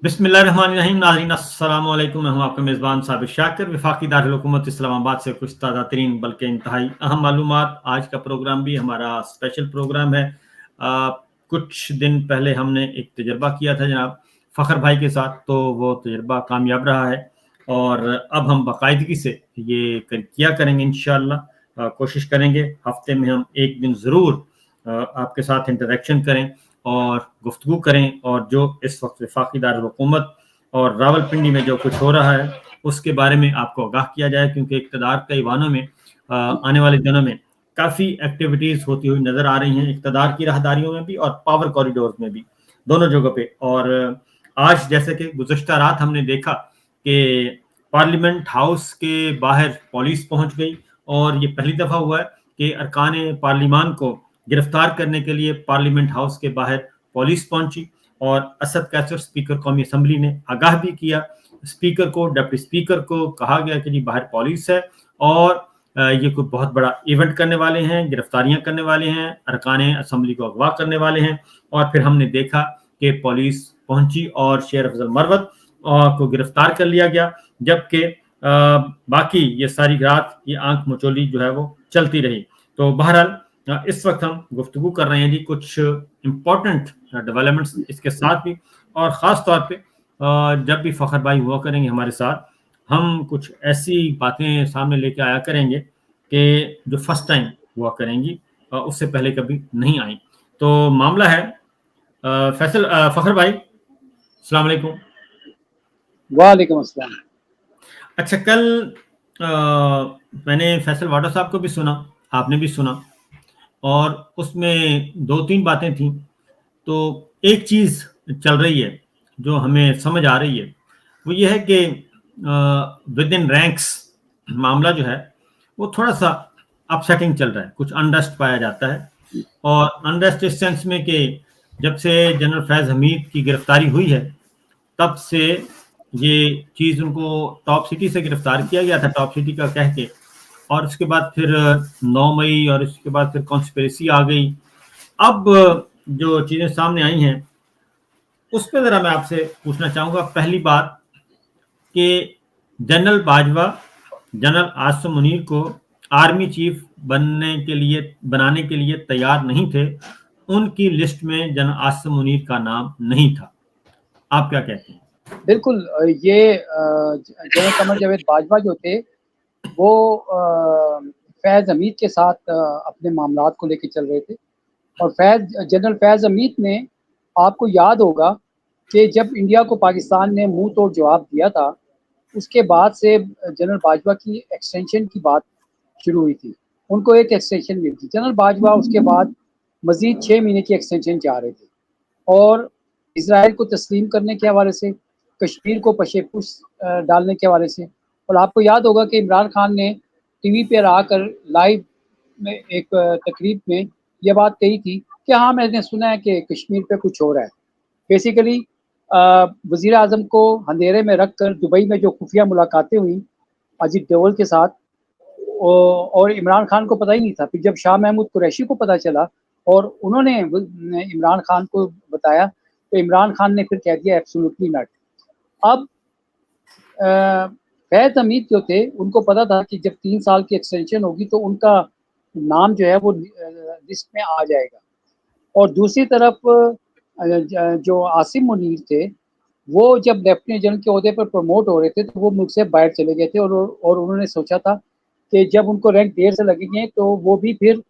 बिस्मिल्लाहिर्रहमानिर्रहीम। नाज़रीन अस्सलाम वालेकुम। मैं हूं आपका मेज़बान साबिर शाकिर। वफाकी दारुल हुकूमत इस्लामाबाद से कुछ ताज़ा तरीन बल्कि इंतहाई अहम मालूमात। आज का प्रोग्राम भी हमारा स्पेशल प्रोग्राम है। कुछ दिन पहले हमने एक तजर्बा किया था जनाब फ़खर भाई के साथ, तो वो तजर्बा कामयाब रहा है और अब हम बाकायदगी से ये किया करेंगे इंशाअल्लाह। कोशिश करेंगे हफ्ते में हम एक दिन ज़रूर आपके साथ इंटरेक्शन करें और गुफ्तगू करें, और जो इस वक्त वफाकी दारुल हुकूमत और रावलपिंडी में जो कुछ हो रहा है उसके बारे में आपको आगाह किया जाए, क्योंकि इक़्तिदार के ईवानों में आने वाले दिनों में काफ़ी एक्टिविटीज़ होती हुई नज़र आ रही हैं, इक़्तिदार की राहदारियों में भी और पावर कॉरिडोर में भी, दोनों जगहों पे। और आज जैसे कि गुज़श्ता रात हमने देखा कि पार्लियामेंट हाउस के बाहर पुलिस पहुंच गई, और ये पहली दफ़ा हुआ है कि अरकान पार्लिमान को गिरफ्तार करने के लिए पार्लियामेंट हाउस के बाहर पुलिस पहुंची। और असद कैसर स्पीकर कौमी असम्बली ने आगाह भी किया स्पीकर को, डिप्टी स्पीकर को कहा गया कि जी बाहर पुलिस है और ये कोई बहुत बड़ा इवेंट करने वाले हैं, गिरफ्तारियां करने वाले हैं, अरकान असम्बली को अगवा करने वाले हैं। और फिर हमने देखा कि पुलिस पहुंची और शेर अफजल मरवत को गिरफ्तार कर लिया गया, जबकि बाकी ये सारी रात ये आंख मचोली जो है वो चलती रही। तो बहरहाल इस वक्त हम गुफ्तगू कर रहे हैं जी कुछ इम्पोर्टेंट डेवलपमेंट्स इसके साथ भी, और ख़ास तौर पे जब भी फ़खर भाई हुआ करेंगे हमारे साथ, हम कुछ ऐसी बातें सामने लेके आया करेंगे कि जो फर्स्ट टाइम हुआ करेंगी, उससे पहले कभी नहीं आई। तो मामला है फैसल फ़खर भाई, अस्सलाम वालेकुम। वालेकुम अस्सलाम। अच्छा, कल मैंने फैसल वाडा साहब को भी सुना, आपने भी सुना, और उसमें दो तीन बातें थी। तो एक चीज़ चल रही है जो हमें समझ आ रही है, वो ये है कि विद इन रैंक्स मामला जो है वो थोड़ा सा अपसेटिंग चल रहा है, कुछ अनरेस्ट पाया जाता है। और अनरेस्ट इस सेंस में कि जब से जनरल फैज़ हमीद की गिरफ्तारी हुई है, तब से ये चीज़ उनको टॉप सिटी से गिरफ्तार किया गया था, टॉप सिटी का कह के, और उसके बाद फिर 9 मई और उसके बाद फिर कॉन्स्पिरेसी आ गई। अब जो चीज़ें सामने आई हैं उस पर ज़रा मैं आपसे पूछना चाहूँगा। पहली बात कि जनरल बाजवा जनरल आसिम मुनीर को आर्मी चीफ बनाने के लिए तैयार नहीं थे, उनकी लिस्ट में जनरल आसिम मुनीर का नाम नहीं था। आप क्या कहते हैं? बिल्कुल, ये जनरल कमर जावेद बाजवा जो थे वो फैज़ हमीद के साथ अपने मामलात को लेके चल रहे थे। और जनरल फैज़ हमीद ने, आपको याद होगा कि जब इंडिया को पाकिस्तान ने मुंह तोड़ जवाब दिया था, उसके बाद से जनरल बाजवा की एक्सटेंशन की बात शुरू हुई थी। उनको एक एक्सटेंशन मिली थी। जनरल बाजवा उसके बाद मज़ीद 6 महीने की एक्सटेंशन चाह रहे थे, और इज़राइल को तस्लीम करने के हवाले से, कश्मीर को पशे-पुश डालने के हवाले से। और आपको याद होगा कि इमरान खान ने टीवी पे आकर लाइव में एक तकरीब में ये बात कही थी कि हाँ, मैंने सुना है कि कश्मीर पे कुछ हो रहा है। बेसिकली वज़ीर आज़म को अंधेरे में रखकर दुबई में जो खुफिया मुलाकातें हुई अजीत डोवल के साथ, और इमरान खान को पता ही नहीं था। फिर जब शाह महमूद कुरैशी को पता चला और उन्होंने इमरान खान को बताया, तो इमरान खान ने फिर कह दिया एब्सोल्युटली नॉट। अब फैज़ हमीद जो थे, उनको पता था कि जब 3 साल की एक्सटेंशन होगी तो उनका नाम जो है वो लिस्ट में आ जाएगा। और दूसरी तरफ जो आसिम मुनीर थे, वो जब लेफ्टिनेंट जनरल के ओहदे पर प्रमोट हो रहे थे तो वो मुल्क से बाहर चले गए थे, और उन्होंने सोचा था कि जब उनको रैंक देर से लगेंगे तो वो भी फिर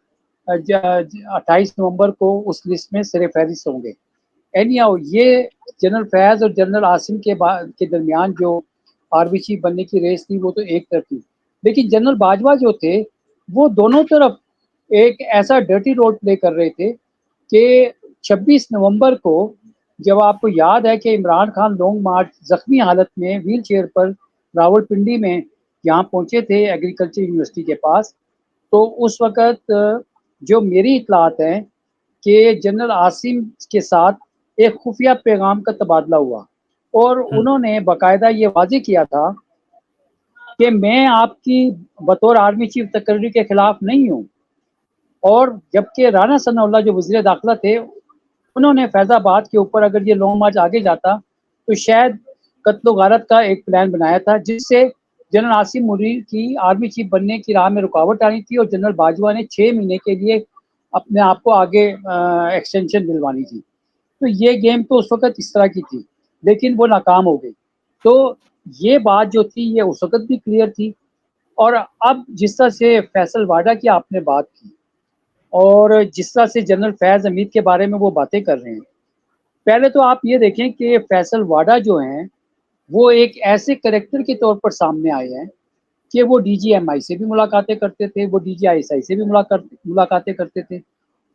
28 नवंबर को उस लिस्ट में सिरे फहरिस्त होंगे। एनी हाउ, ये जनरल फैज़ और जनरल आसिम के दरमियान जो आर्मी चीफ बनने की रेस थी वो तो एक तरफ थी, लेकिन जनरल बाजवा जो थे वो दोनों तरफ एक ऐसा डर्टी रोल प्ले कर रहे थे कि 26 नवंबर को, जब आपको याद है कि इमरान खान लॉन्ग मार्च जख्मी हालत में व्हील चेयर पर रावलपिंडी में यहाँ पहुंचे थे एग्रीकल्चर यूनिवर्सिटी के पास, तो उस वक़्त जो मेरी इत्तलात हैं कि जनरल आसिम के साथ एक खुफिया पैगाम का तबादला हुआ, और उन्होंने बाकायदा ये वाज़ेह किया था कि मैं आपकी बतौर आर्मी चीफ तकर्री के खिलाफ नहीं हूँ। और जबकि राना सनाउल्लाह जो वज़ीर दाखिला थे, उन्होंने फैज़ाबाद के ऊपर अगर ये लॉन्ग मार्च आगे जाता तो शायद कत्लो गारत का एक प्लान बनाया था, जिससे जनरल आसिम मुनीर की आर्मी चीफ बनने की राह में रुकावट आनी थी और जनरल बाजवा ने 6 महीने के लिए अपने आप को आगे एक्सटेंशन दिलवानी थी। तो ये गेम तो उस वक़्त इस तरह की थी, लेकिन वो नाकाम हो गई। तो ये बात जो थी ये उस वक़्त भी क्लियर थी। और अब जिस तरह से फैसल वाडा की आपने बात की और जिस तरह से जनरल फैज़ हमीद के बारे में वो बातें कर रहे हैं, पहले तो आप ये देखें कि फैसल वाडा जो हैं, वो एक ऐसे कैरेक्टर के तौर पर सामने आए हैं कि वो डीजीएमआई से भी मुलाकातें करते थे, वो डीजीआईएसआई से भी मुलाकातें करते थे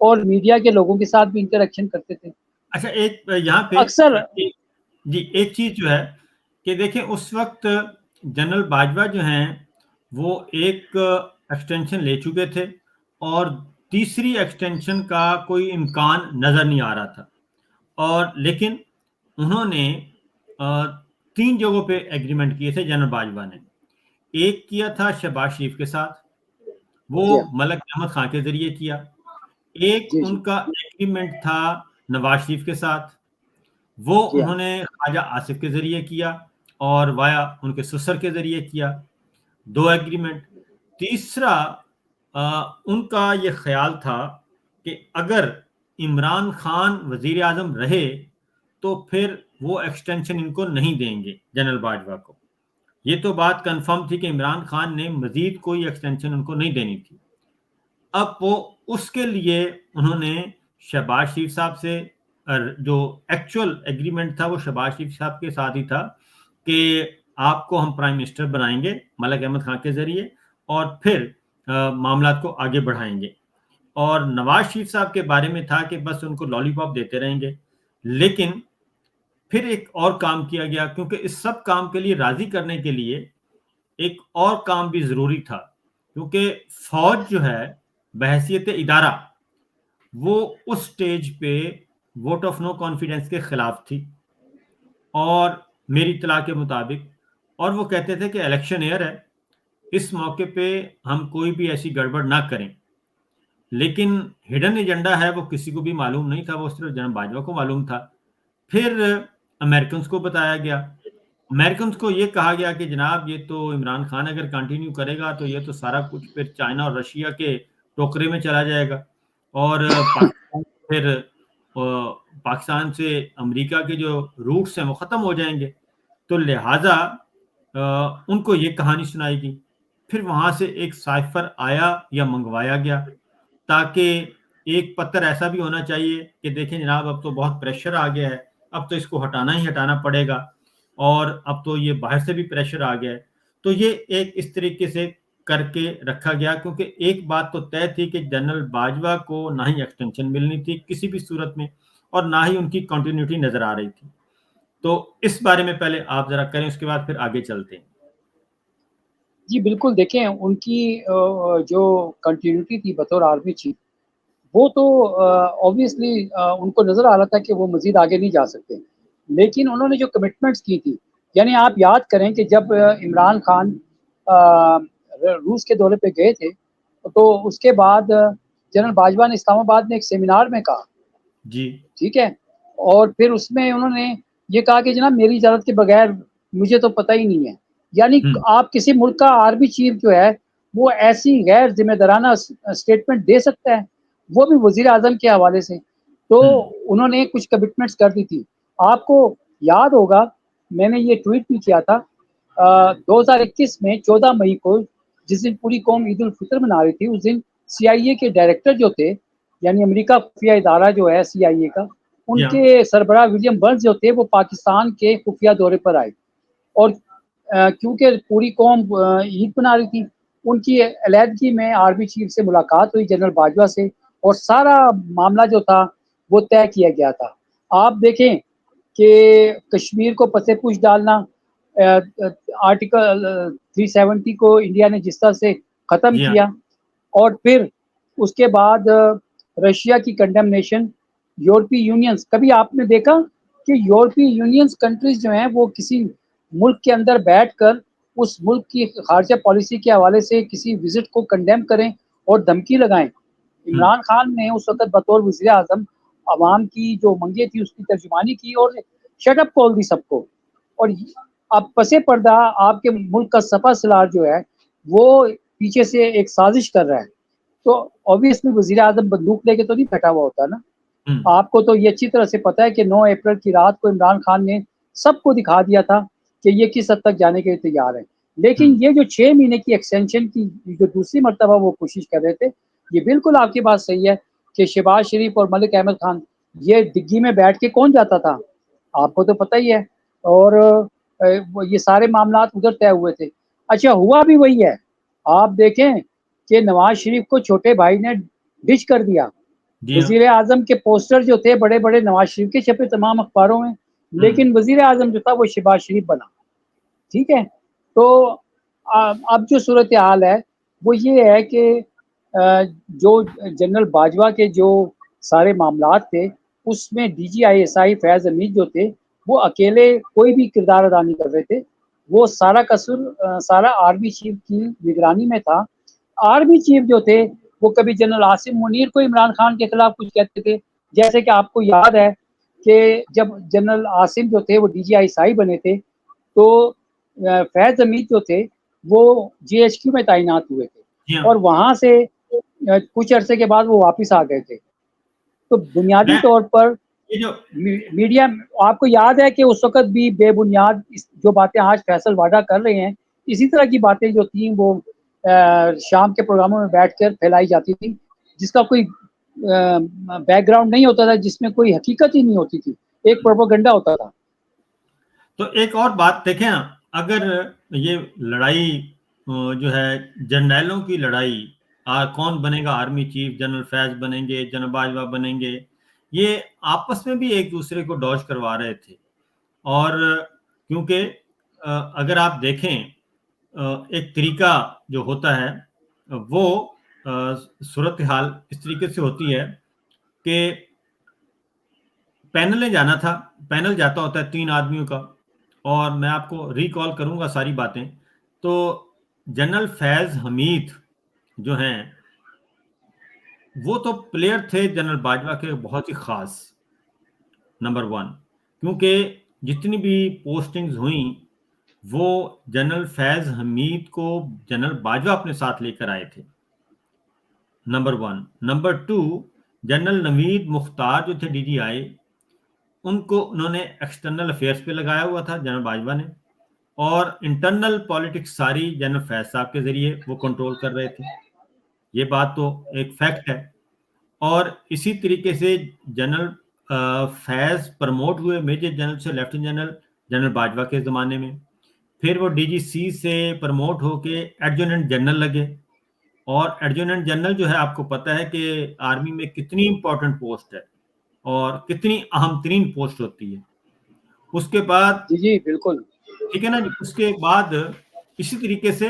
और मीडिया के लोगों के साथ भी इंटरेक्शन करते थे। अच्छा, एक यहाँ पे अक्सर जी, एक चीज़ जो है कि देखिए उस वक़्त जनरल बाजवा जो हैं, वो एक एक्सटेंशन ले चुके थे और तीसरी एक्सटेंशन का कोई इम्कान नज़र नहीं आ रहा था। और लेकिन उन्होंने 3 जगहों पे एग्रीमेंट किए थे जनरल बाजवा ने। एक किया था शहबाज शरीफ के साथ, वो जी हाँ, मलक अहमद खां के ज़रिए किया। एक जी, जी, उनका एग्रीमेंट था नवाज़ शरीफ के साथ, वो जी हाँ, उन्होंने ख्वाजा आसिफ के ज़रिए किया और वाया उनके ससुर के ज़रिए किया, 2 एग्रीमेंट। तीसरा उनका ये ख़्याल था कि अगर इमरान खान वज़ीर-ए-आज़म रहे, तो फिर वो एक्सटेंशन इनको नहीं देंगे जनरल बाजवा को। ये तो बात कन्फर्म थी कि इमरान खान ने मज़ीद कोई एक्सटेंशन उनको नहीं देनी थी। अब वो उसके लिए उन्होंने शहबाज शरीफ साहब से जो एक्चुअल एग्रीमेंट था वो शहबाज शरीफ साहब के साथ ही था कि आपको हम प्राइम मिनिस्टर बनाएंगे मलक अहमद खान के ज़रिए और फिर मामलात को आगे बढ़ाएंगे। और नवाज़ शरीफ साहब के बारे में था कि बस उनको लॉलीपॉप देते रहेंगे। लेकिन फिर एक और काम किया गया क्योंकि इस सब काम के लिए राज़ी करने के लिए एक और काम भी ज़रूरी था, क्योंकि फ़ौज जो है बहैसियत इदारा, वो उस स्टेज पे वोट ऑफ नो कॉन्फिडेंस के खिलाफ थी और मेरी इत्तला के मुताबिक, और वो कहते थे कि इलेक्शन ईयर है, इस मौके पे हम कोई भी ऐसी गड़बड़ ना करें। लेकिन हिडन एजेंडा है वो किसी को भी मालूम नहीं था, वो सिर्फ जनरल बाजवा को मालूम था। फिर अमेरिकन्स को बताया गया, अमेरिकन्स को ये कहा गया कि जनाब ये तो इमरान खान अगर कंटिन्यू करेगा तो ये तो सारा कुछ फिर चाइना और रशिया के टोकरे में चला जाएगा और पाकिस्तान से अमेरिका के जो रूट्स हैं वो ख़त्म हो जाएंगे। तो लिहाजा उनको ये कहानी सुनाई गई। फिर वहाँ से एक साइफर आया या मंगवाया गया ताकि एक पत्र ऐसा भी होना चाहिए कि देखें जनाब अब तो बहुत प्रेशर आ गया है, अब तो इसको हटाना ही हटाना पड़ेगा और अब तो ये बाहर से भी प्रेशर आ गया है। तो ये एक इस तरीके से करके रखा गया क्योंकि एक बात तो तय थी कि जनरल बाजवा को ना ही एक्सटेंशन मिलनी थी किसी भी सूरत में और ना ही उनकी कंटिन्यूटी नज़र आ रही थी। तो इस बारे में पहले आप ज़रा करें, उसके बाद फिर आगे चलते हैं। जी बिल्कुल देखें उनकी जो कंटिन्यूटी थी बतौर आर्मी चीफ, वो तो ऑब्वियसली उनको नज़र आ रहा था कि वो मज़ीद आगे नहीं जा सकते। लेकिन उन्होंने जो कमिटमेंट्स की थी, यानी आप याद करें कि जब इमरान खान रूस के दौरे पे गए थे, तो उसके बाद जनरल बाजवा ने इस्लामाबाद में एक सेमिनार में कहा, जी। ठीक है? और फिर उसमें उन्होंने ये कहा कि जनाब मेरी इजाज़त के बगैर मुझे तो पता ही नहीं है। यानी हुँ, आप किसी मुल्क का आर्मी चीफ जो है, वो ऐसी गैर ज़िम्मेदाराना स्टेटमेंट दे सकता है, वो भी वज़ीर-ए-आज़म के हवाले से। तो हुँ, उन्होंने कुछ कमिटमेंट्स कर दी थी। आपको याद होगा, मैंने ये ट्वीट भी किया था 2021 में 14 मई को जिस दिन पूरी कौम ईद उल फितर मना रही थी, उस दिन सीआईए के डायरेक्टर जो थे, यानी अमेरिका खुफिया इदारा जो है सीआईए का, या उनके सरबराह विलियम बर्न्स जो थे वो पाकिस्तान के खुफिया दौरे पर आए और क्योंकि पूरी कौम ईद मना रही थी, उनकी अलहदगी में आर्मी चीफ से मुलाकात हुई जनरल बाजवा से और सारा मामला जो था वो तय किया गया था। आप देखें कि कश्मीर को पसे-पूछ डालना, आर्टिकल 370 को इंडिया ने जिस तरह से ख़त्म जी हाँ, किया और फिर उसके बाद रशिया की कंडेमनेशन, यूरोपीय यूनियंस, कभी आपने देखा कि यूरोपीय यूनियंस कंट्रीज़ जो हैं वो किसी मुल्क के अंदर बैठकर उस मुल्क की खारजा पॉलिसी के हवाले से किसी विज़िट को कंडेम करें और धमकी लगाएँ? हुँ, इमरान खान ने उस वक़्त बतौर वज़ीर-ए-आज़म अवाम की जो मंगें थी उसकी तर्जुमानी की और शट अप कॉल दी सबको। और अब पसे पर्दा आपके मुल्क का सपा सलार जो है वो पीछे से एक साजिश कर रहा है। तो ऑब्वियसली वज़ीर आज़म बंदूक लेके तो नहीं बैठा हुआ होता ना। आपको तो ये अच्छी तरह से पता है कि 9 अप्रैल की रात को इमरान खान ने सबको दिखा दिया था कि ये किस हद तक जाने के लिए तैयार है। लेकिन ये जो 6 महीने की एक्सटेंशन की जो दूसरी मर्तबा वो कोशिश कर रहे थे, ये बिल्कुल आपकी बात सही है कि शहबाज शरीफ और मलिक अहमद खान ये डिग्गी में बैठ के कौन जाता था? आपको तो पता ही है। और ये सारे मामलात उधर तय हुए थे। अच्छा हुआ भी वही है। आप देखें कि नवाज़ शरीफ को छोटे भाई ने डिच कर दिया। जी हाँ। वज़ीर आज़म के पोस्टर जो थे बड़े-बड़े नवाज़ शरीफ के छपे तमाम अखबारों में, लेकिन वज़ीर आज़म जो था वो शहबाज शरीफ बना। ठीक है? तो अब जो सूरत-ए-हाल है वो ये है कि जो जनरल बाजवा के जो सारे मामलात थे, उसमें डीजीआईएसआई फैज़ हमीद जो थे, वो अकेले कोई भी किरदार अदा नहीं कर रहे थे। वो सारा कसूर सारा आर्मी चीफ की निगरानी में था। आर्मी चीफ जो थे, वो कभी जनरल आसिम मुनीर को इमरान खान के खिलाफ कुछ कहते थे। जैसे कि आपको याद है कि जब जनरल आसिम जो थे वो डीजीआईएसआई बने थे, तो फैज़ हमीद जो थे, वो जीएचक्यू में तैनात हुए थे जी हाँ। और वहाँ से कुछ अरसे के बाद वो वापस आ गए थे। तो बुनियादी मैं तौर पर ये जो मीडिया आपको याद है कि उस वक़्त भी बेबुनियाद जो बातें आज फैसल वाडा कर रहे हैं, इसी तरह की बातें जो थी वो शाम के प्रोग्रामों में बैठकर फैलाई जाती थी, जिसका कोई बैकग्राउंड नहीं होता था, जिसमें कोई हकीकत ही नहीं होती थी, एक प्रोपेगेंडा होता था। तो एक और बात देखें ना, अगर ये लड़ाई जो है जर्नैलों की लड़ाई, कौन बनेगा आर्मी चीफ, जनरल फैज बनेंगे, जनरल बाजवा बनेंगे, ये आपस में भी एक दूसरे को डॉज करवा रहे थे। और क्योंकि अगर आप देखें एक तरीका जो होता है वो सूरत हाल इस तरीके से होती है कि पैनल जाना था, पैनल जाता होता है 3 आदमियों का, और मैं आपको रिकॉल करूंगा सारी बातें। तो जनरल फैज हमीद जो हैं, वो तो प्लेयर थे जनरल बाजवा के बहुत ही खास, नंबर 1, क्योंकि जितनी भी पोस्टिंग्स हुई वो जनरल फैज हमीद को जनरल बाजवा अपने साथ लेकर आए थे, number 1। Number 2, general Naveed Mukhtar जो थे डीजीआई, उनको उन्होंने एक्सटर्नल अफेयर्स पे लगाया हुआ था जनरल बाजवा ने, और इंटरनल पॉलिटिक्स सारी जनरल फैज साहब के जरिए वो कंट्रोल कर रहे थे। ये बात तो एक फैक्ट है। और इसी तरीके से जनरल फैज प्रमोट हुए मेजर जनरल से लेफ्टिनेंट जनरल जनरल बाजवा के ज़माने में। फिर वो डीजीसी से प्रमोट होके एडजुटेंट जनरल लगे, और एडजुटेंट जनरल जो है आपको पता है कि आर्मी में कितनी इंपॉर्टेंट पोस्ट है और कितनी अहम तरीन पोस्ट होती है। उसके बाद जी, जी, बिल्कुल। ठीक है ना जी, उसके बाद इसी तरीके से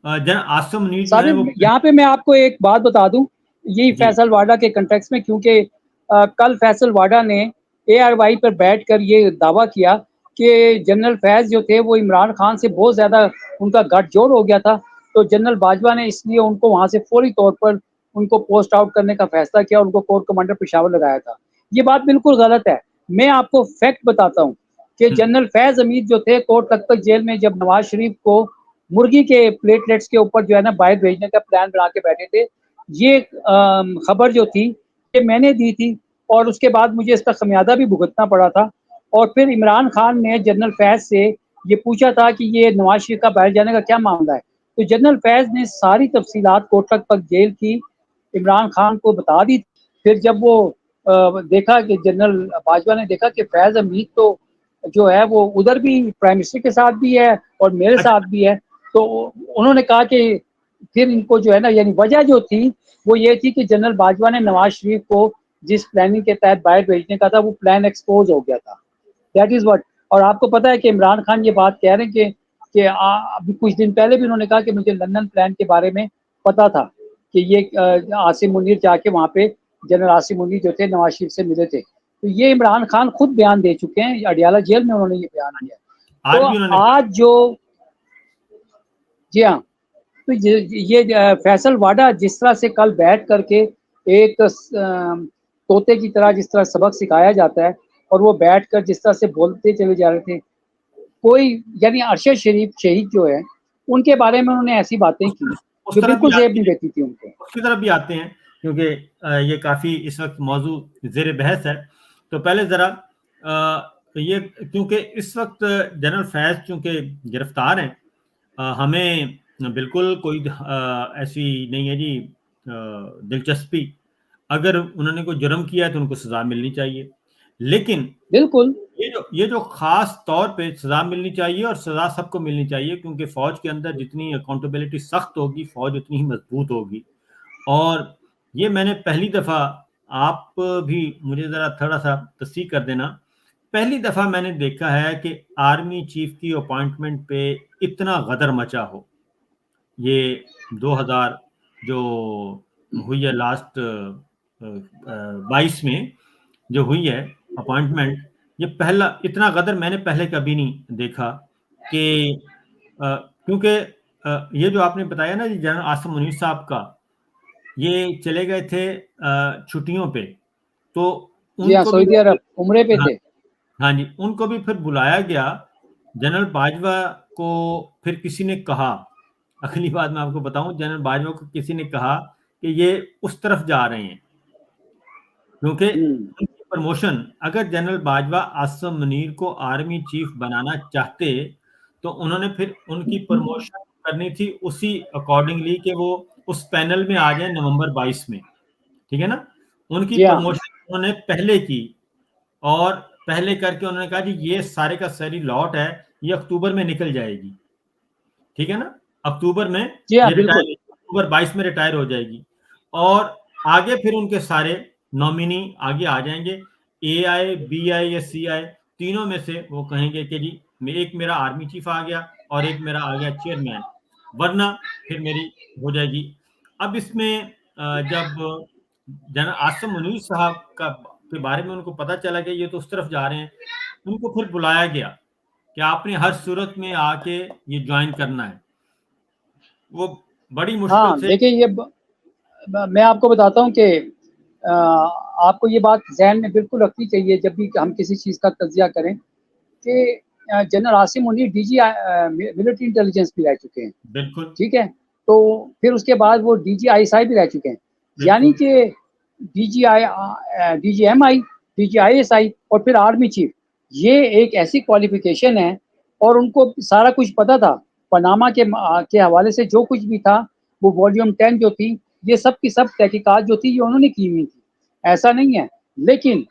जन आसम मुनीर जो है वो साबिर यहाँ पे मैं आपको एक बात बता दूं, यही जी फैसल वाडा के कंटेक्स्ट में, क्योंकि कल फैसल वाडा ने एआरवाई पर बैठकर ये दावा किया कि जनरल फैज जो थे वो इमरान खान से बहुत ज़्यादा उनका गठजोड़ हो गया था, तो जनरल बाजवा ने इसलिए उनको वहाँ से फौरी तौर पर उनको पोस्ट आउट करने का फैसला किया और उनको कोर कमांडर पेशावर लगाया था। ये बात बिल्कुल गलत है। मैं आपको फैक्ट बताता हूँ कि जनरल फैज हमीद जो थे कोट तख्त जेल में जब नवाज शरीफ को मुर्गी के प्लेटलेट्स के ऊपर जो है ना बाहर भेजने का प्लान बना के बैठे थे, ये खबर जो थी ये मैंने दी थी और उसके बाद मुझे इसका खमियाजा भी भुगतना पड़ा था। और फिर इमरान खान ने जनरल फैज से ये पूछा था कि ये नवाज शरीफ का बाहर जाने का क्या मामला है, तो जनरल फैज ने सारी तफसीलात कोट तख्त जेल की इमरान खान को बता दी। फिर जब वो देखा कि जनरल बाजवा ने देखा कि फैज हमीद तो जो है वो उधर भी प्राइम मिनिस्टर के साथ भी है और मेरे अच्छा। साथ भी है, तो उन्होंने कहा कि फिर इनको जो है ना, यानी वजह जो थी वो ये थी कि जनरल बाजवा ने नवाज शरीफ को जिस प्लानिंग के तहत बाहर भेजने का था वो प्लान एक्सपोज हो गया था। That is what. और आपको पता है कि इमरान खान ये बात कह रहे हैं कि अभी कुछ दिन पहले भी उन्होंने कहा कि मुझे लंदन प्लान के बारे में पता था कि ये आसिम मुनीर जाके वहाँ पे जनरल आसिम मुनीर जो थे नवाज शरीफ से मिले थे। तो ये इमरान खान खुद बयान दे चुके हैं, अडियाला जेल में उन्होंने ये बयान दिया। आज तो भी उन्होंने आज जो जी हाँ, तो ये फैसल वाडा जिस तरह से कल बैठ करके एक तोते की तरह जिस तरह सबक सिखाया जाता है और वो बैठकर जिस तरह से बोलते चले जा रहे थे, कोई यानी अरशद शरीफ शहीद जो है, उनके बारे में उन्होंने ऐसी बातें की उस जो तरफ भी बिल्कुल जेब आते नहीं हैं, देती थी उनको। उसकी तरफ भी आते हैं, क्योंकि ये काफ़ी इस वक्त मौजू ज़ेर बहस है। तो पहले ज़रा ये, क्योंकि इस वक्त जनरल फैज़ चूँकि गिरफ्तार हैं, हमें बिल्कुल कोई ऐसी नहीं है जी दिलचस्पी। अगर उन्होंने कोई जुर्म किया है तो उनको सज़ा मिलनी चाहिए। लेकिन बिल्कुल। ये जो ख़ास तौर पे सज़ा मिलनी चाहिए, और सज़ा सबको मिलनी चाहिए, क्योंकि फ़ौज के अंदर जितनी अकाउंटेबिलिटी सख्त होगी, फ़ौज उतनी ही मज़बूत होगी। और ये मैंने पहली दफ़ा, आप भी मुझे ज़रा थोड़ा-सा तस्दीक कर देना, पहली दफ़ा मैंने देखा है कि आर्मी चीफ़ की अपॉइंटमेंट पे इतना गदर मचा हो। ये 2000 जो हुई है लास्ट 22 में जो हुई है अपॉइंटमेंट, ये पहला इतना गदर मैंने पहले कभी नहीं देखा कि क्योंकि ये जो आपने बताया ना जी जनरल आसिम मुनीर साहब का, ये चले गए थे छुट्टियों पे, तो जी हाँ, उनको भी, सऊदी अरब उम्रे पे हाँ, थे। हाँ जी, उनको भी फिर बुलाया गया। जनरल बाजवा को फिर किसी ने कहा, अगली बात मैं आपको बताऊँ, जनरल बाजवा को किसी ने कहा कि ये उस तरफ जा रहे हैं, क्योंकि हुँ। उनकी प्रमोशन, अगर जनरल बाजवा आसिम मुनीर को आर्मी चीफ बनाना चाहते, तो उन्होंने फिर उनकी प्रमोशन करनी थी उसी अकॉर्डिंगली कि वो उस पैनल में आ जाएँ नवंबर 22 में, ठीक है ना? उनकी जी हाँ। प्रमोशन उन्होंने पहले की, और पहले करके उन्होंने कहा जी ये सारे का सारी लॉट है, ये अक्टूबर में निकल जाएगी, ठीक है ना? अक्टूबर में जी हाँ, ये बिल्कुल। रिटायर, अक्टूबर 22 में रिटायर हो जाएगी, और आगे फिर उनके सारे नॉमिनी आगे आ जाएँगे। एआई, बीआई या सीआई, तीनों में से वो कहेंगे कि जी एक मेरा आर्मी चीफ आ गया और एक मेरा आ गया चेयरमैन, वरना फिर मेरी हो जाएगी। अब इसमें जब जनरल आसिम मुनीर साहब का के बारे में उनको पता चला कि ये तो उस तरफ जा रहे हैं, उनको फिर बुलाया गया कि आपने हर सूरत में आके ये जॉइन करना है। वो बड़ी मुश्किल हाँ, से, देखिए ये मैं आपको बताता हूँ कि आपको ये बात ज़हन में बिल्कुल रखनी चाहिए जब भी हम किसी चीज़ का तज़िया करें कि general Asim Munir DG military intelligence भी रह चुके हैं, बिल्कुल, ठीक है? तो फिर उसके बाद वो डीजी आईएसआई भी रह चुके हैं। यानी बिल्कुल। कि डीजीएमआई, डीजी आईएसआई और फिर आर्मी चीफ, ये एक ऐसी क्वालिफ़िकेशन है और उनको सारा कुछ पता था। पनामा के हवाले से जो कुछ भी था, वो वॉल्यूम 10 जो थी, ये सब की सब तहकीकात जो थी, ये उन्होंने की हुई थी। ऐसा नहीं है। लेकिन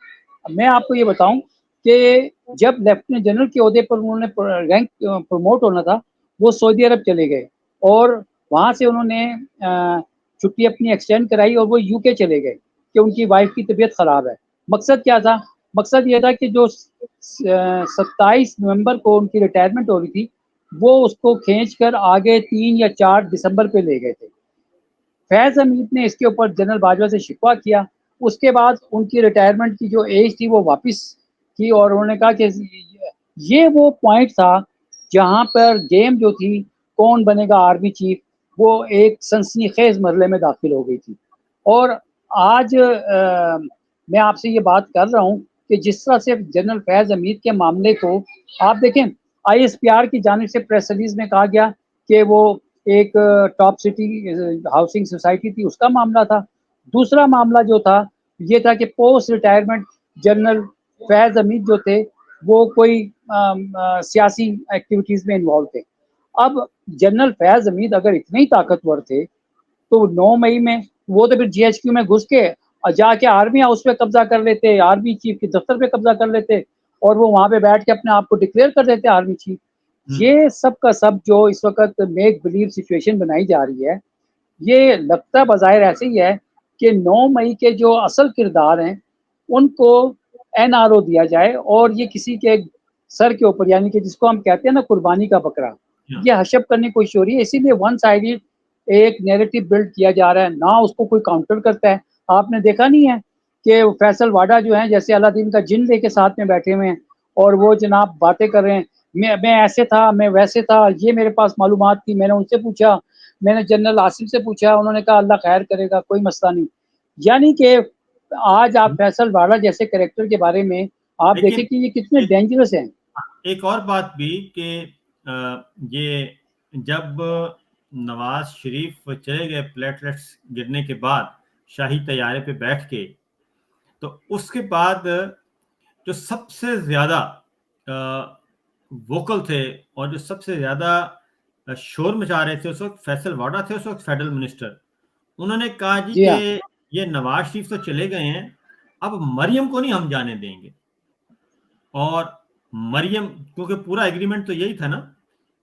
मैं आपको ये बताऊँ कि जब लेफ्टिनेंट जनरल के ओहदे पर उन्होंने रैंक प्रमोट होना था, वो सऊदी अरब चले गए और वहाँ से उन्होंने छुट्टी अपनी एक्सटेंड कराई और वो यूके चले गए कि उनकी वाइफ की तबीयत ख़राब है। मकसद क्या था? मकसद ये था कि जो 27 नवंबर को उनकी रिटायरमेंट हो रही थी, वो उसको खींच कर आगे 3 या 4 दिसंबर पे ले गए थे। फैज़ हमीद ने इसके ऊपर जनरल बाजवा से शिकवा किया। उसके बाद उनकी रिटायरमेंट की जो एज थी वो वापस की और उन्होंने कहा कि ये वो पॉइंट था जहाँ पर गेम जो थी कौन बनेगा आर्मी चीफ, वो एक सनसनीखेज़ मरहले में दाखिल हो गई थी। और आज मैं आपसे ये बात कर रहा हूँ कि जिस तरह से जनरल फैज़ हमीद के मामले को आप देखें, आईएसपीआर की जानिब से प्रेस रिलीज़ में कहा गया कि वो एक टॉप सिटी हाउसिंग सोसाइटी थी, उसका मामला था। दूसरा मामला जो था, ये था कि पोस्ट रिटायरमेंट जनरल फैज़ हमीद जो थे, वो कोई सियासी एक्टिविटीज़ में इन्वॉल्व थे। अब जनरल फैज़ हमीद अगर इतने ही ताकतवर थे, तो 9 मई में वो तो फिर जीएचक्यू में घुस के जाके आर्मी हाउस पे कब्ज़ा कर लेते, आर्मी चीफ के दफ्तर पे कब्ज़ा कर लेते और वो वहाँ पे बैठ के अपने आप को डिक्लेयर कर देते आर्मी चीफ। हुँ, ये सब का सब जो इस वक़्त मेक बिलीव सिचुएशन बनाई जा रही है, ये लगता बज़ाहिर ऐसे ही है कि 9 मई के जो असल किरदार हैं, उनको एनआरओ दिया जाए और ये किसी के सर के ऊपर यानी कि जिसको हम कहते हैं ना कुर्बानी का बकरा, हाँ, ये हशप करने की कोशिश हो रही है। इसीलिए वन साइडेड एक नैरेटिव बिल्ड किया जा रहा है, ना उसको कोई काउंटर करता है। आपने देखा नहीं है कि फैसल वाडा जो हैं जैसे अलादीन का जिन लेके साथ में बैठे हुए हैं और वो जनाब बातें कर रहे हैं, मैं ऐसे था, मैं वैसे था, ये मेरे पास मालूमात थी, मैंने उनसे पूछा, मैंने जनरल आसिम से पूछा, उन्होंने कहा अल्लाह खैर करेगा, कोई मसला नहीं। यानी कि आज आप हुँ। फैसल वाडा जैसे कैरेक्टर के बारे में आप देखें लेकिन कि ये कितने एक डेंजरस हैं। एक और बात भी कि ये जब नवाज शरीफ चले गए प्लेटलेट्स गिरने के बाद शाही तैयारे पे बैठ के, तो उसके बाद जो सबसे ज्यादा वोकल थे और जो सबसे ज्यादा शोर मचा रहे थे उस वक्त फैसल वाडा थे, उस वक्त फेडरल मिनिस्टर। उन्होंने कहा जी जी कि हाँ। ये नवाज शरीफ तो चले गए हैं, अब मरियम को नहीं हम जाने देंगे। और मरियम, क्योंकि पूरा एग्रीमेंट तो यही था ना,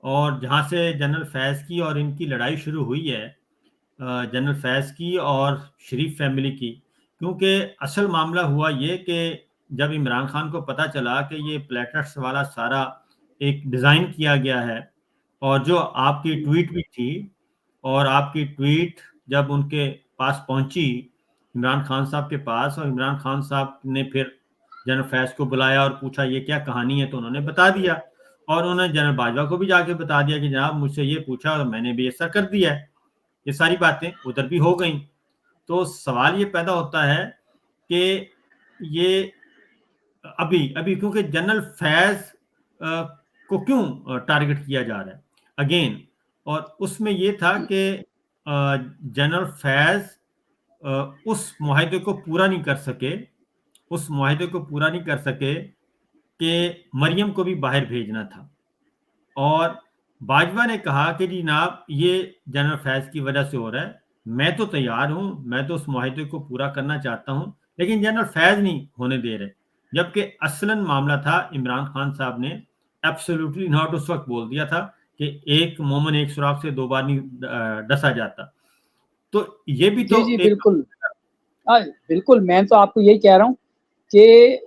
और जहां से जनरल फैज की और इनकी लड़ाई शुरू हुई है, जनरल फैज की और शरीफ फैमिली की, क्योंकि असल मामला हुआ ये कि जब इमरान खान को पता चला कि ये प्लेटलेट्स वाला सारा एक डिज़ाइन किया गया है, और जो आपकी ट्वीट भी थी, और आपकी ट्वीट जब उनके पास पहुंची, इमरान खान साहब के पास, और इमरान खान साहब ने फिर जनरल फैज को बुलाया और पूछा ये क्या कहानी है, तो उन्होंने बता दिया, और उन्होंने जनरल बाजवा को भी जाके बता दिया कि जनाब मुझसे ये पूछा और मैंने भी ऐसा कर दिया है। ये सारी बातें उधर भी हो गई। तो सवाल ये पैदा होता है कि ये अभी अभी क्योंकि जनरल फैज को क्यों टारगेट किया जा रहा है अगेन, और उसमें ये था कि जनरल फैज उस मुआहदे को पूरा नहीं कर सके, उस मुआहदे को पूरा नहीं कर सके कि मरियम को भी बाहर भेजना था। और बाजवा ने कहा कि जी जनाब ये जनरल फैज की वजह से हो रहा है, मैं तो तैयार हूं, मैं तो उस मुआहदे को पूरा करना चाहता हूं, लेकिन जनरल फैज नहीं होने दे रहे। जबकि असलन मामला था, इमरान खान साहब ने एब्सोल्युटली नॉट उस वक्त बोल दिया था कि एक मोमन एक सुराख से दो बार नहीं डसा जाता। तो ये भी जी तो जी एक बिल्कुल। बिल्कुल, मैं तो आपको यही कह रहा हूँ कि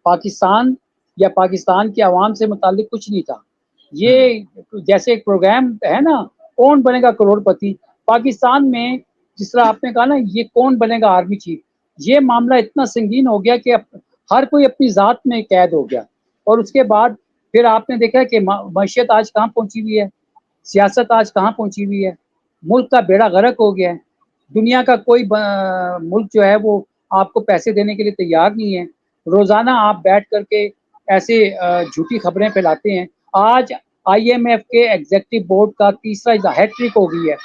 पाकिस्तान या पाकिस्तान की आवाम से मुताल्लिक कुछ नहीं था। ये जैसे एक प्रोग्राम है ना, कौन बनेगा करोड़पति, पाकिस्तान में जिस तरह आपने कहा ना, ये कौन बनेगा आर्मी चीफ, ये मामला इतना संगीन हो गया कि अब हर कोई अपनी ज़ात में कैद हो गया। और उसके बाद फिर आपने देखा कि मईशत आज कहाँ पहुँची हुई है, सियासत आज कहाँ पहुँची हुई है, मुल्क का बेड़ा गर्क हो गया है। दुनिया का कोई मुल्क जो है वो आपको पैसे देने के लिए तैयार नहीं है। रोज़ाना आप बैठ करके ऐसे झूठी खबरें फैलाते हैं। आज आईएमएफ के एग्जीक्यूटिव बोर्ड का तीसरा हैट्रिक हो गई है।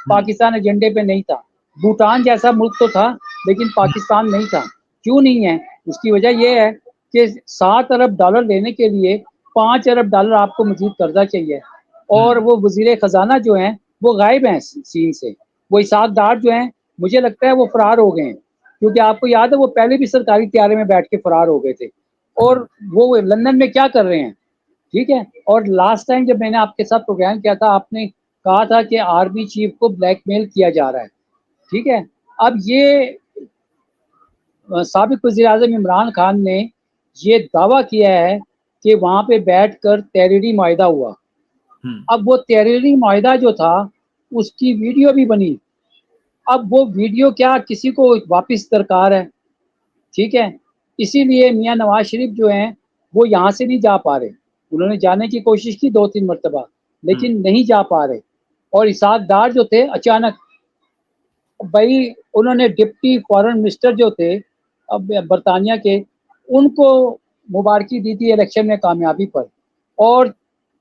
पाकिस्तान एजेंडे पे नहीं था। भूटान जैसा मुल्क तो था, लेकिन पाकिस्तान नहीं था। क्यों नहीं है? उसकी वजह ये है कि 7 अरब डॉलर लेने के लिए 5 अरब डॉलर आपको मजीद कर्जा चाहिए, और वो वजीर खजाना जो हैं वो गायब हैं सीन से। वो इसाक डार जो हैं, मुझे लगता है वो फरार हो गए हैं, क्योंकि आपको याद है वो पहले भी सरकारी त्यारे में बैठ के फरार हो गए थे। और वो लंदन में क्या कर रहे हैं, ठीक है। और लास्ट टाइम जब मैंने आपके साथ प्रोग्राम किया था, आपने कहा था कि आर्मी चीफ को ब्लैकमेल किया जा रहा है, ठीक है। अब ये साबिक वज़ीर-ए-आज़म इमरान खान ने ये दावा किया है कि वहाँ पे बैठकर तहरीरी मुआहिदा हुआ। अब वो तहरीरी मुआहिदा जो था, उसकी वीडियो भी बनी। अब वो वीडियो क्या किसी को वापस दरकार है, ठीक है। इसीलिए मियाँ नवाज शरीफ जो हैं, वो यहाँ से नहीं जा पा रहे। उन्होंने जाने की कोशिश की 2-3 मरतबा, लेकिन नहीं जा पा रहे। और इसहाक डार जो थे, अचानक भाई उन्होंने डिप्टी फॉरेन मिनिस्टर जो थे अब बरतानिया के, उनको मुबारकी दी थी इलेक्शन में कामयाबी पर। और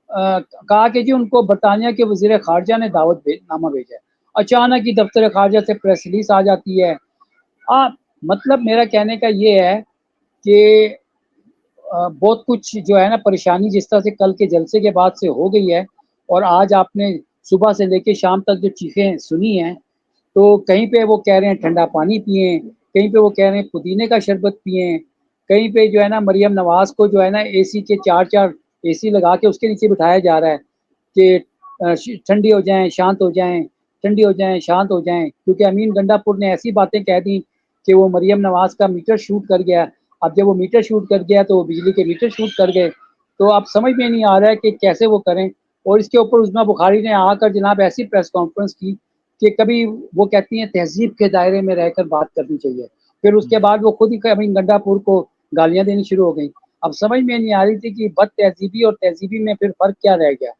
कहा कि जी उनको बरतानिया के वज़ीर ख़ारिजा ने नामा भेजा है। अचानक ही दफ्तर ख़ारिजा से प्रेस रिलीज़ आ जाती है। मतलब मेरा कहने का ये है कि बहुत कुछ जो है ना परेशानी जिस तरह से कल के जलसे के बाद से हो गई है, और आज आपने सुबह से लेके शाम तक जो चीखें सुनी हैं, तो कहीं पे वो कह रहे हैं ठंडा पानी पिएं, कहीं पे वो कह रहे हैं पुदीने का शरबत पिएं, कहीं पे जो है ना मरियम नवाज को जो है ना एसी के 4-4 एसी लगा के उसके नीचे बिठाया जा रहा है कि ठंडी हो जाएं, शांत हो जाएं, ठंडी हो जाएं, शांत हो जाएं, क्योंकि अमीन गंडापुर ने ऐसी बातें कह दी कि वो मरियम नवाज का मीटर शूट कर गया। अब जब वो मीटर शूट कर गया तो वो बिजली के मीटर शूट कर गए। तो अब समझ में नहीं आ रहा है कि कैसे वो करें। और इसके ऊपर उस्मा बुखारी ने आकर जनाब ऐसी प्रेस कॉन्फ्रेंस की कि कभी वो कहती हैं तहजीब के दायरे में रहकर बात करनी चाहिए, फिर उसके बाद वो खुद ही अमीन गंडापुर को गालियां देनी शुरू हो गई। अब समझ में नहीं आ रही थी कि बद तहजीबी और तहजीबी में फिर फ़र्क क्या रह गया।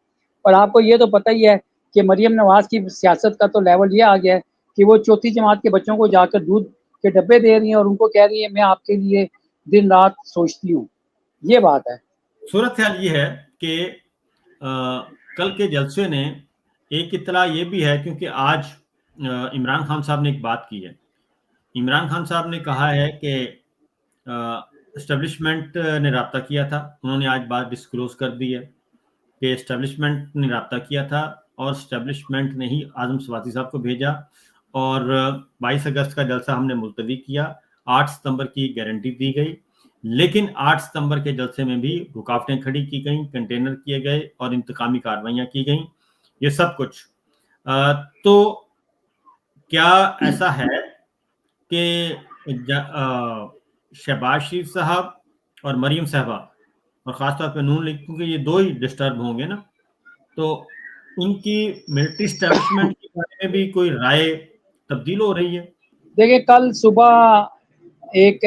और आपको ये तो पता ही है कि मरियम नवाज की सियासत का तो लेवल ये आ गया है कि वो चौथी जमात के बच्चों को जाकर दूध के डब्बे दे रही हैं और उनको कह रही है मैं आपके लिए दिन रात सोचती हूँ। ये बात है। सूरत हाल ये है कि कल के जलसे ने एक इत्तला ये भी है, क्योंकि आज इमरान खान साहब ने एक बात की है। इमरान खान साहब ने कहा है कि एस्टेब्लिशमेंट ने राब्ता किया था। उन्होंने आज बात डिस्क्लोज कर दी है कि एस्टेब्लिशमेंट ने राब्ता किया था और एस्टेब्लिशमेंट ने ही आजम स्वाति साहब को भेजा और 22 अगस्त का जलसा हमने मुलतवी किया। 8 सितंबर की गारंटी दी गई, लेकिन 8 सितंबर के जलसे में भी रुकावटें खड़ी की गई, कंटेनर किए गए और इंतकामी कार्रवाइयां की गई, ये सब कुछ। तो क्या ऐसा है कि शहबाज शरीफ साहब और मरीम साहबा और ख़ासतौर पे नून लीग, क्योंकि ये दो ही डिस्टर्ब होंगे ना, तो इनकी मिलिट्री एस्टेब्लिशमेंट के बारे में भी कोई राय तब्दील हो रही है? देखिए, कल सुबह एक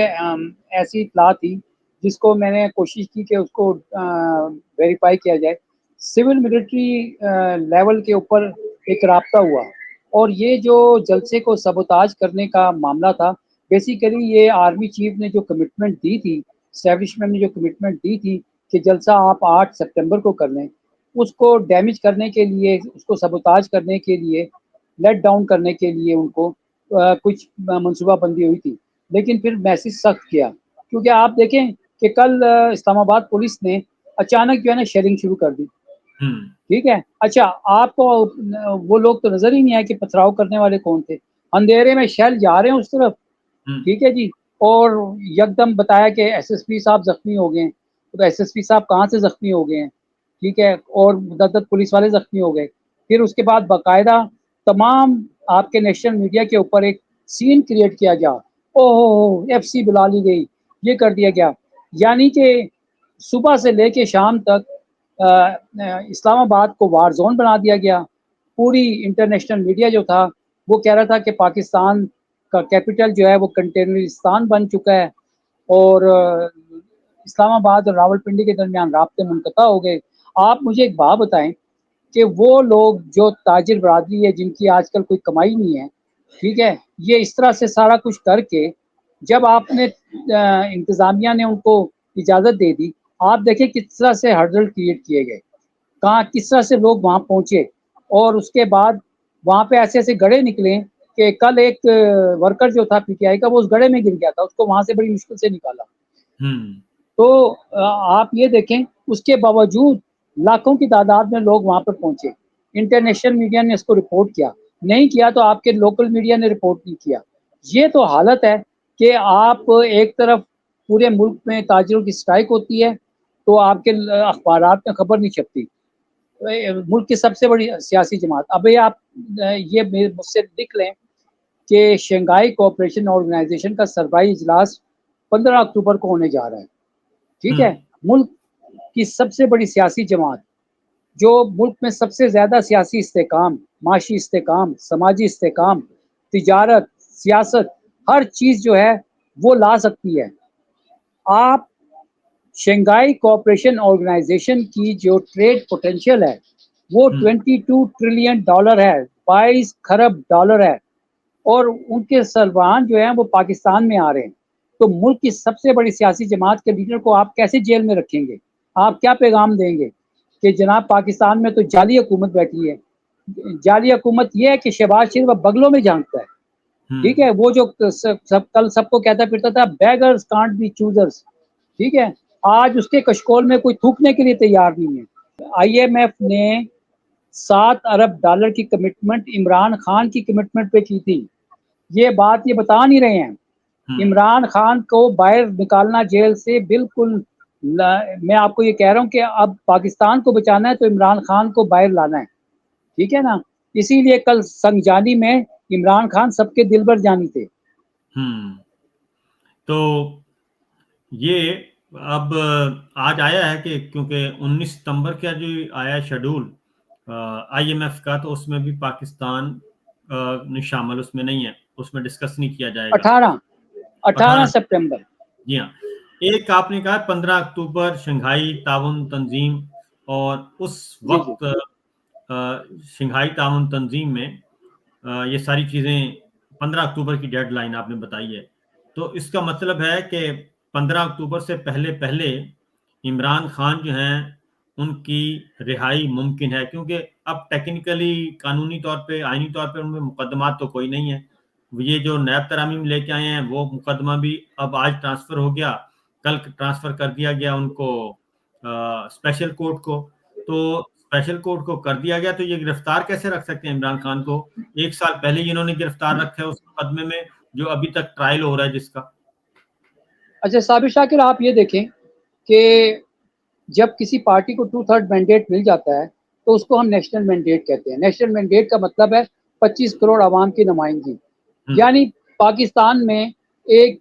ऐसी इत्तला थी जिसको मैंने कोशिश की कि उसको वेरीफाई किया जाए। सिविल मिलिट्री लेवल के ऊपर एक राब्ता हुआ और ये जो जलसे को सबोताज करने का मामला था, बेसिकली ये आर्मी चीफ ने जो कमिटमेंट दी थी, एस्टेब्लिशमेंट ने जो कमिटमेंट दी थी कि जलसा आप 8 सितंबर को कर लें, उसको डैमेज करने के लिए, उसको सबोताज करने के लिए, लेट डाउन करने के लिए उनको कुछ मनसूबाबंदी हुई थी। लेकिन फिर मैसेज सख्त किया, क्योंकि आप देखें कि कल इस्लामाबाद पुलिस ने अचानक जो है ना शेयरिंग शुरू कर दी। ठीक है, अच्छा, आपको वो लोग तो नजर ही नहीं आए कि पथराव करने वाले कौन थे। अंधेरे में शेल जा रहे हैं उस तरफ, ठीक है जी, और यकदम बताया कि एसएसपी साहब जख्मी हो गए। तो एसएसपी साहब कहाँ से जख्मी हो गए हैं, ठीक है, और 10 पुलिस वाले जख्मी हो गए। फिर उसके बाद बाकायदा तमाम आपके नेशनल मीडिया के ऊपर एक सीन क्रिएट किया गया, ओहो एफसी बुला ली गई, ये कर दिया गया। यानी कि सुबह से लेके शाम तक इस्लामाबाद को वार जोन बना दिया गया। पूरी इंटरनेशनल मीडिया जो था वो कह रहा था कि पाकिस्तान का कैपिटल जो है वो कंटेनरिस्तान बन चुका है और इस्लामाबाद और रावलपिंडी के दरमियान राब्ते मुनक़ता हो गए। आप मुझे एक बात बताएं कि वो लोग जो ताजिर बरादरी है जिनकी आजकल कोई कमाई नहीं है, ठीक है, ये इस तरह से सारा कुछ करके जब आपने इंतज़ामिया ने उनको इजाज़त दे दी, आप देखें किस तरह से हर्डल क्रिएट किए गए, कहाँ किस तरह से लोग वहाँ पहुँचे और उसके बाद वहाँ पे ऐसे-ऐसे गड्ढे निकले कि कल एक वर्कर जो था पीटीआई का, वो उस गड्ढे में गिर गया था, उसको वहाँ से बड़ी मुश्किल से निकाला। तो आप ये देखें, उसके बावजूद लाखों की तादाद में लोग वहाँ पर पहुँचे। इंटरनेशनल मीडिया ने इसको रिपोर्ट किया, नहीं किया तो आपके लोकल मीडिया ने रिपोर्ट नहीं किया। ये तो हालत है कि आप एक तरफ पूरे मुल्क में ताजिरों की स्ट्राइक होती है, तो आपके अखबारात में खबर नहीं छपती। मुल्क की सबसे बड़ी सियासी जमात, अभी आप ये मुझसे लिख लें कि शंघाई कोऑपरेशन ऑर्गेनाइजेशन का सरबराही इजलास 15 अक्टूबर को होने जा रहा है। ठीक है, मुल्क की सबसे बड़ी सियासी जमात, जो मुल्क में सबसे ज़्यादा सियासी इस्तेकाम, माशी इस्तेकाम, समाजी इस्तेकाम, तिजारत, सियासत, हर चीज़ जो है वो ला सकती है। आप शंघाई कोऑपरेशन ऑर्गेनाइजेशन की जो ट्रेड पोटेंशियल है वो 22 ट्रिलियन डॉलर है, 22 खरब डॉलर है और उनके सरबराह जो हैं वो पाकिस्तान में आ रहे हैं। तो मुल्क की सबसे बड़ी सियासी जमात के लीडर को आप कैसे जेल में रखेंगे? आप क्या पैगाम देंगे कि जनाब पाकिस्तान में तो जाली हुकूमत बैठी है। जाली हुकूमत ये है कि शहबाज शरीफ अब बगलों में झाँकता है, ठीक है? वो जो सब कल सबको कहता फिरता था बेगर्स कांट बी चूजर्स, ठीक है? आज उसके कशकोल में कोई थूकने के लिए तैयार नहीं है। आईएमएफ ने 7 अरब डॉलर की कमिटमेंट इमरान खान की कमिटमेंट पे की थी। ये बात ये बता नहीं रहे हैं। इमरान खान को बाहर निकालना जेल से बिल्कुल, मैं आपको ये कह रहा हूँ कि अब पाकिस्तान को बचाना है तो इमरान खान को बाहर लाना है, ठीक है ना? इसीलिए कल संगजानी में इमरान खान सबके दिल भर जानी थे। तो ये अब आज आया है कि क्योंकि 19 सितंबर का जो आया शेड्यूल आईएमएफ का, तो उसमें भी पाकिस्तान शामिल उसमें नहीं है, उसमें डिस्कस नहीं किया जाएगा। 18 सितंबर, जी हाँ। एक आपने कहा 15 अक्टूबर शंघाई ताउन तंजीम, और उस वक्त शंघाई ताउन तंजीम में ये सारी चीज़ें 15 अक्टूबर की डेडलाइन आपने बताई है। तो इसका मतलब है कि 15 अक्टूबर से पहले पहले इमरान खान जो हैं उनकी रिहाई मुमकिन है, क्योंकि अब टेक्निकली कानूनी तौर पे, आईनी तौर पे उनमें मुकदमा तो कोई नहीं है। ये जो नैब तरामीम लेके आए हैं वो मुकदमा भी अब आज ट्रांसफर हो गया, कल ट्रांसफर कर दिया गया उनको स्पेशल कोर्ट को। तो स्पेशल कोर्ट को कर दिया गया, तो ये गिरफ्तार कैसे रख सकते हैं इमरान खान को? 1 साल पहले इन्होंने गिरफ्तार रखा है उस मुकदमे में जो अभी तक ट्रायल हो रहा है जिसका। अच्छा साबिर शाकिर, आप ये देखें कि जब किसी पार्टी को 2/3 मैंडेट मिल जाता है तो उसको हम नेशनल मैंडेट कहते हैं। नेशनल मैंडेट का मतलब है 25 करोड़ आवाम की नुमाइंदगी। यानी पाकिस्तान में एक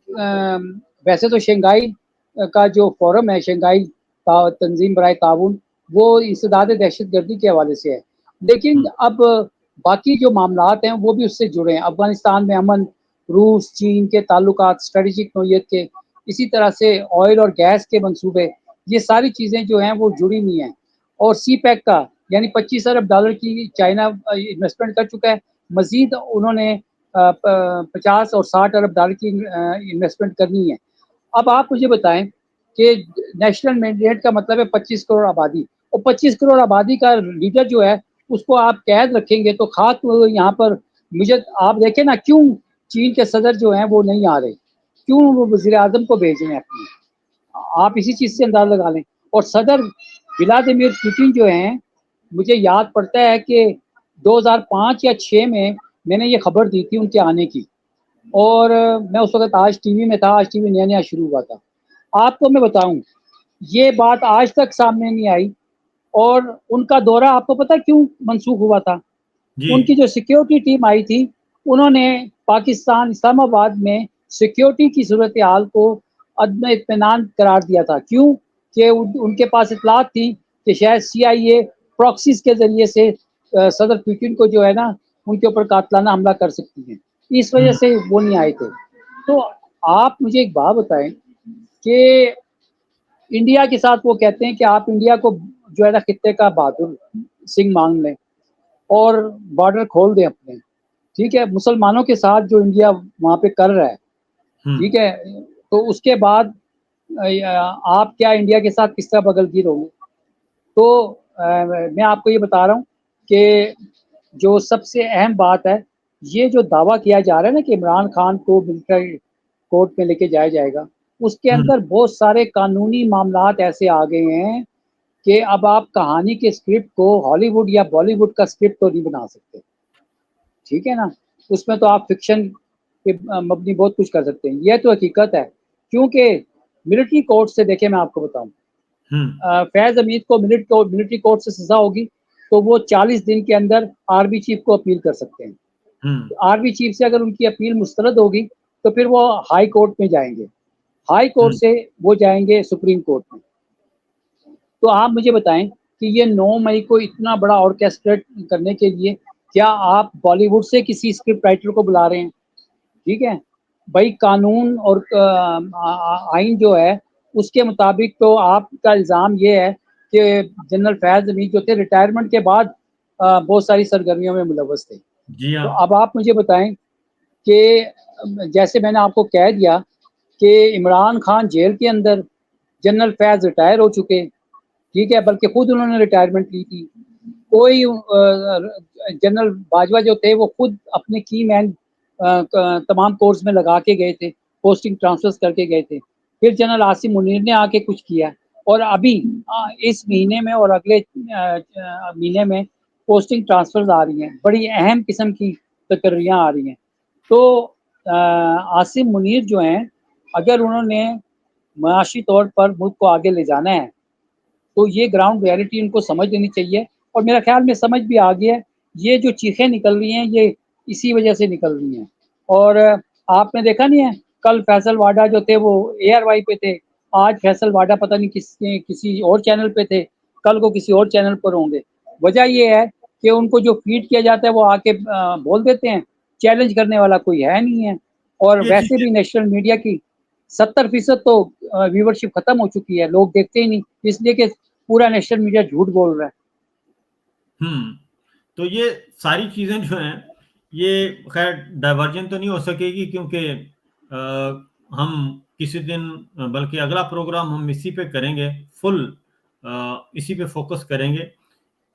वैसे तो शंघाई का जो फोरम है, शंघाई तंजीम बराए ताउन, वो इंसदाद दहशतगर्दी के हवाले से है। लेकिन अब बाकी जो मामलात हैं वो भी उससे जुड़े हैं। अफगानिस्तान में अमन, रूस चीन के ताल्लुकात स्ट्रेटेजिक नौयत के, इसी तरह से ऑयल और गैस के मंसूबे, ये सारी चीज़ें जो हैं वो जुड़ी हुई हैं। और सी पैक का यानी 25 अरब डॉलर की चाइना इन्वेस्टमेंट कर चुका है। मजीद उन्होंने 50 और 60 अरब डॉलर की इन्वेस्टमेंट करनी है। अब आप मुझे बताएं कि नेशनल मैंडेट का मतलब है 25 करोड़ आबादी, और 25 करोड़ आबादी का लीडर जो है उसको आप कैद रखेंगे तो खाक यहाँ पर। मुझे आप देखें ना, क्यों चीन के सदर जो हैं वो नहीं आ रहे, क्यों वो वजीर आजम को भेज रहे हैं अपने, आप इसी चीज़ से अंदाज़ा लगा लें। और सदर व्लादिमीर पुतिन जो हैं, मुझे याद पड़ता है कि 2005 या 6 में मैंने ये खबर दी थी उनके आने की, और मैं उस वक़्त आज टीवी में था, आज टीवी नया-नया शुरू हुआ था। आपको मैं बताऊँ, ये बात आज तक सामने नहीं आई। और उनका दौरा आपको पता है क्यों मनसूख हुआ था? जी। उनकी जो सिक्योरिटी टीम आई थी, उन्होंने पाकिस्तान इस्लामाबाद में सिक्योरिटी की सूरत हाल को अदम इत्मीनान करार दिया था। क्यों? कि उनके पास इतलात थी कि शायद CIA प्रॉक्सीज़ के ज़रिए से सदर पुतिन को जो है ना, उनके ऊपर कातलाना हमला कर सकती हैं। इस वजह से वो नहीं आए थे। तो आप मुझे एक बात बताएँ कि इंडिया के साथ वो कहते हैं कि आप इंडिया को जो है ना खित्ते का बहादुर सिंह मान लें और बॉर्डर खोल दें अपने। ठीक है, मुसलमानों के साथ जो इंडिया वहाँ पे कर रहा है, ठीक है, तो उसके बाद आप क्या इंडिया के साथ किस तरह बगलगीर होंगे? तो मैं आपको ये बता रहा हूँ कि जो सबसे अहम बात है, ये जो दावा किया जा रहा है ना कि इमरान खान को मिलिट्री कोर्ट में लेके जाया जाएगा, उसके अंदर बहुत सारे कानूनी मामलात ऐसे आ गए हैं कि अब आप कहानी के स्क्रिप्ट को हॉलीवुड या बॉलीवुड का स्क्रिप्ट तो नहीं बना सकते। ठीक है ना? उसमें तो आप फ़िक्शन पे मबनी बहुत कुछ कर सकते हैं। ये तो हकीकत है, क्योंकि मिलिट्री कोर्ट से देखिए मैं आपको बताऊँ, फैज़ हमीद को मिलिट्री कोर्ट से सज़ा होगी, तो वो 40 दिन के अंदर आर्मी चीफ को अपील कर सकते हैं। आर्मी चीफ से अगर उनकी अपील मुस्तरद होगी, तो फिर वो हाई कोर्ट में जाएँगे। हाई कोर्ट से वो जाएँगे सुप्रीम कोर्ट में। तो आप मुझे बताएँ कि ये 9 मई को इतना बड़ा ऑर्केस्ट्रेट करने के लिए क्या आप बॉलीवुड से किसी स्क्रिप्ट राइटर को बुला रहे हैं? ठीक है? भई कानून और आइन जो है, उसके मुताबिक तो आपका इल्ज़ाम ये है कि जनरल फैज़ हमीद जो थे रिटायरमेंट के बाद बहुत सारी सरगर्मियों में मुलव्वस थे। जी तो हाँ। अब आप मुझे बताएँ कि जैसे मैंने आपको कह दिया कि इमरान खान जेल के अंदर, जनरल फैज़ रिटायर हो चुके, ठीक है? बल्कि खुद उन्होंने रिटायरमेंट ली थी। कोई जनरल बाजवा जो थे वो खुद अपने की मैन तमाम कोर्स में लगा के गए थे, पोस्टिंग ट्रांसफर्स करके गए थे। फिर जनरल आसिम मुनीर ने आके कुछ किया, और अभी इस महीने में और अगले महीने में पोस्टिंग ट्रांसफर्स आ रही हैं, बड़ी अहम किस्म की तकर्रियाँ आ रही हैं। तो आसिम मुनीर जो हैं, अगर उन्होंने माशी तौर पर मुल्क को आगे ले जाना है, तो ये ग्राउंड रियलिटी इनको समझ लेनी चाहिए, और मेरा ख्याल में समझ भी आ गया है। ये जो चीखें निकल रही हैं, ये इसी वजह से निकल रही हैं। और आपने देखा नहीं है, कल फैसल वाडा जो थे वो ARY पे थे, आज फैसल वाडा पता नहीं किसी और चैनल पे थे, कल को किसी और चैनल पर होंगे। वजह ये है कि उनको जो फीड किया जाता है वो आके बोल देते हैं, चैलेंज करने वाला कोई है नहीं है। और ये वैसे चीज़ें भी नेशनल मीडिया की 70% तो व्यूवरशिप खत्म हो चुकी है, लोग देखते ही नहीं, इसलिए कि पूरा नेशनल मीडिया झूठ बोल रहा है। तो ये सारी चीज़ें जो हैं, ये खैर डाइवर्जन तो नहीं हो सकेगी, क्योंकि हम किसी दिन बल्कि अगला प्रोग्राम हम इसी पे करेंगे, फुल इसी पे फोकस करेंगे।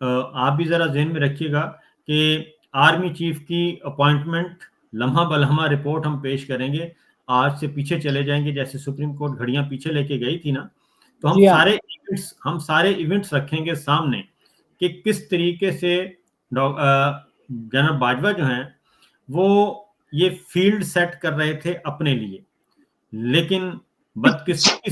आप भी ज़रा ज़हन में रखिएगा कि आर्मी चीफ की अपॉइंटमेंट लम्हा बलम्हा रिपोर्ट हम पेश करेंगे। आज से पीछे चले जाएंगे, जैसे सुप्रीम कोर्ट घड़ियां पीछे लेके गई थी ना, तो जी हाँ। हम सारे इवेंट्स रखेंगे सामने कि किस तरीके से जनरल बाजवा जो हैं वो ये फील्ड सेट कर रहे थे अपने लिए, लेकिन बदकिस्मती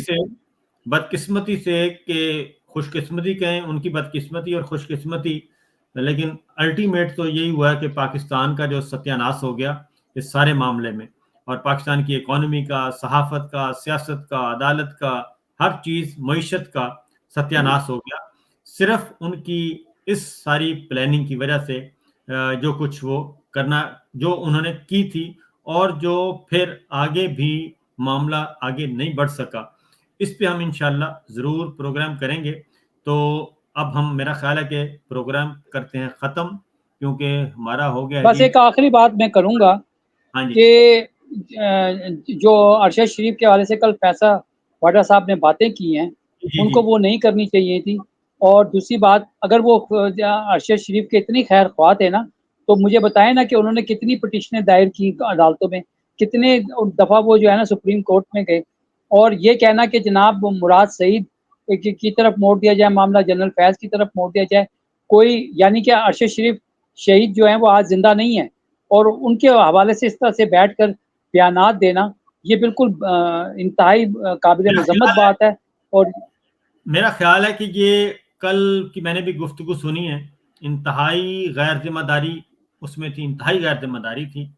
से कि खुशकिस्मती कहें, उनकी बदकिस्मती और खुशकिस्मती, लेकिन अल्टीमेट तो यही हुआ कि पाकिस्तान का जो सत्यानाश हो गया इस सारे मामले में, और पाकिस्तान की इकोनॉमी का, सहाफत का, सियासत का, अदालत का, हर चीज़, मईशत का सत्यानाश हो गया, सिर्फ उनकी इस सारी प्लानिंग की वजह से। जो कुछ वो करना जो उन्होंने की थी, और जो फिर आगे भी मामला आगे नहीं बढ़ सका, इस पे हम इंशाल्लाह ज़रूर प्रोग्राम करेंगे। तो अब हम, मेरा ख्याल है कि प्रोग्राम करते हैं ख़त्म, क्योंकि हमारा हो गया बस एक ईद। आखिरी बात मैं करूँगा हाँ जी। कि जो अरशद शरीफ के हवाले से कल फैसल वाडा साहब ने बातें की हैं, जी, जी। उनको वो नहीं करनी चाहिए थी। और दूसरी बात, अगर वो अरशद शरीफ के इतनी खैर ख्वाह थे ना, तो मुझे बताएँ ना कि उन्होंने कितनी पिटीशनें दायर की अदालतों में, कितने दफ़ा वो जो है ना सुप्रीम कोर्ट में गए। और ये कहना कि जनाब मुराद सईद की तरफ मोड़ दिया जाए मामला, जनरल फैज़ की तरफ मोड़ दिया जाए, कोई यानी कि अरशद शरीफ शहीद जो हैं वो आज ज़िंदा नहीं है, और उनके हवाले से इस तरह से बैठकर बयानात देना, ये बिल्कुल इंतहाई काबिल मेरा मज़म्मत ख्याल है बात है। और मेरा ख्याल है कि ये कल की मैंने भी गुफ्तगू सुनी है, इंतहाई गैर ज़िम्मेदारी उसमें थी, इंतहाई गैर ज़िम्मेदारी थी।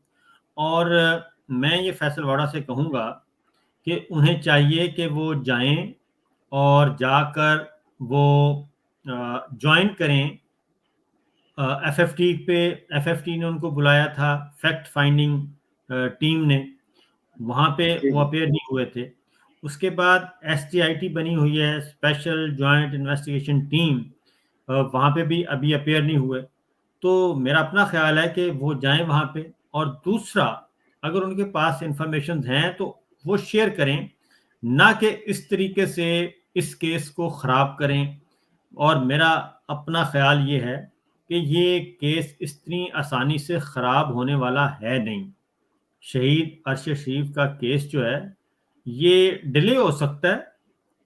और मैं ये फैसल वाडा से कहूँगा कि उन्हें चाहिए कि वो जाएँ और जाकर वो जॉइन करें एफएफटी पे। एफएफटी ने उनको बुलाया था, फैक्ट फाइंडिंग टीम ने, वहाँ पे जी, वो अपेयर नहीं हुए थे। उसके बाद एसटीआईटी बनी हुई है, स्पेशल जॉइंट इन्वेस्टिगेशन टीम, वहाँ पे भी अभी अपेयर नहीं हुए। तो मेरा अपना ख्याल है कि वो जाएं वहाँ पे, और दूसरा, अगर उनके पास इंफॉर्मेशन हैं तो वो शेयर करें, ना कि इस तरीके से इस केस को ख़राब करें। और मेरा अपना ख्याल ये है कि ये केस इतनी आसानी से ख़राब होने वाला है नहीं। शहीद अरशद शरीफ का केस जो है, ये डिले हो सकता है,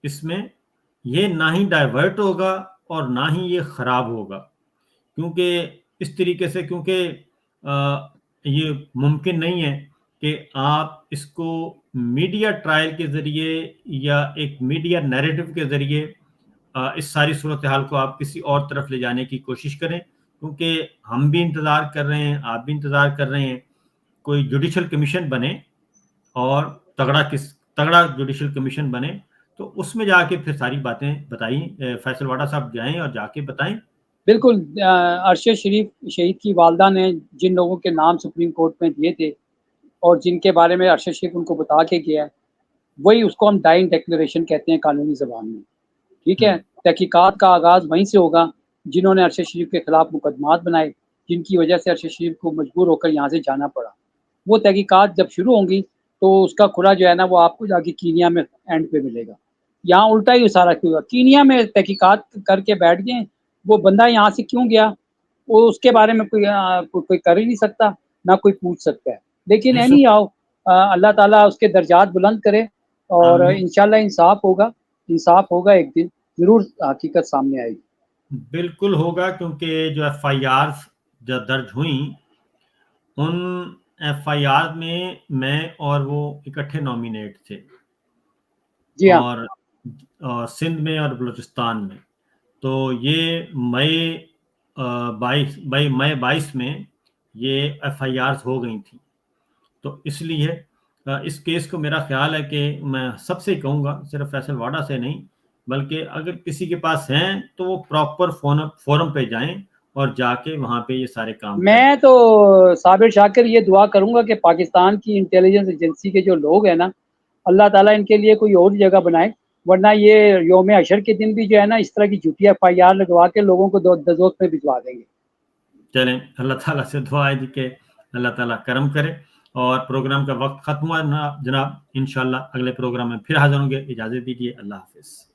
इसमें ये ना ही डाइवर्ट होगा और ना ही ये ख़राब होगा, क्योंकि इस तरीके से, क्योंकि ये मुमकिन नहीं है कि आप इसको मीडिया ट्रायल के ज़रिए या एक मीडिया नैरेटिव के ज़रिए इस सारी सूरत हाल को आप किसी और तरफ ले जाने की कोशिश करें, क्योंकि हम भी इंतज़ार कर रहे हैं, आप भी इंतज़ार कर रहे हैं, कोई जुडिशल कमीशन बने और तगड़ा जुडिशल कमीशन बने, तो उसमें जाके फिर सारी बातें बताई, फैसल वाडा साहब जाएं और जाके बताएं। बिल्कुल। अरशद शरीफ शहीद की वालदा ने जिन लोगों के नाम सुप्रीम कोर्ट में दिए थे और जिनके बारे में अरशद शरीफ उनको बता के गया है, वही उसको हम डाइंग डिक्लेरेशन कहते हैं कानूनी ज़बान में। ठीक है? हम्म, तहकीकात का आगाज़ वहीं से होगा, जिन्होंने अरशद शरीफ के खिलाफ मुकदमात बनाए, जिनकी वजह से अरशद शरीफ को मजबूर होकर यहाँ से जाना पड़ा। वो तहकीकात जब शुरू होंगी, तो उसका खुला जो है ना वो आपको जाके कीनिया में एंड पे मिलेगा। यहाँ उल्टा ही सारा क्यों हुआ, कीनिया में तहकीकात करके बैठ गए, वो बंदा यहाँ से क्यों गया, वो उसके बारे में कोई कर ही नहीं सकता, ना कोई पूछ सकता है। लेकिन यसूफ, एनी हाउ, अल्लाह ताला उसके दर्जात बुलंद करे, और आमीन। इंशाल्लाह इंसाफ होगा एक दिन, ज़रूर हकीकत सामने आएगी। बिल्कुल होगा, क्योंकि जो एफआईआर जो दर्ज हुई, उन एफआईआर में मैं और वो इकट्ठे नॉमिनेट थे, जी हाँ। और सिंध में और बलूचिस्तान में। तो ये मई 22 में ये एफआईआर हो गई थी। तो इसलिए इस केस को, मेरा ख्याल है कि मैं सबसे कहूँगा, सिर्फ फैसल वाडा से नहीं, बल्कि अगर किसी के पास हैं तो वो प्रॉपर फोरम पे जाएं और जाके वहाँ पे ये सारे काम करें। मैं तो साबिर शाकिर ये दुआ करूँगा कि पाकिस्तान की इंटेलिजेंस एजेंसी के जो लोग हैं ना, अल्लाह ताला इनके लिए कोई और जगह बनाए, वरना ये यौम हशर के दिन भी जो है ना इस तरह की झूठी एफआईआर लगवा के लोगों को दोज़ख में भिजवा देंगे। चलें, अल्लाह ताला से दुआ है जी कि अल्लाह ताला करम करे और प्रोग्राम का वक्त खत्म हुआ ना जनाब, इंशाल्लाह अगले प्रोग्राम में फिर हाजिर होंगे। इजाजत दीजिए, अल्लाह हाफिज।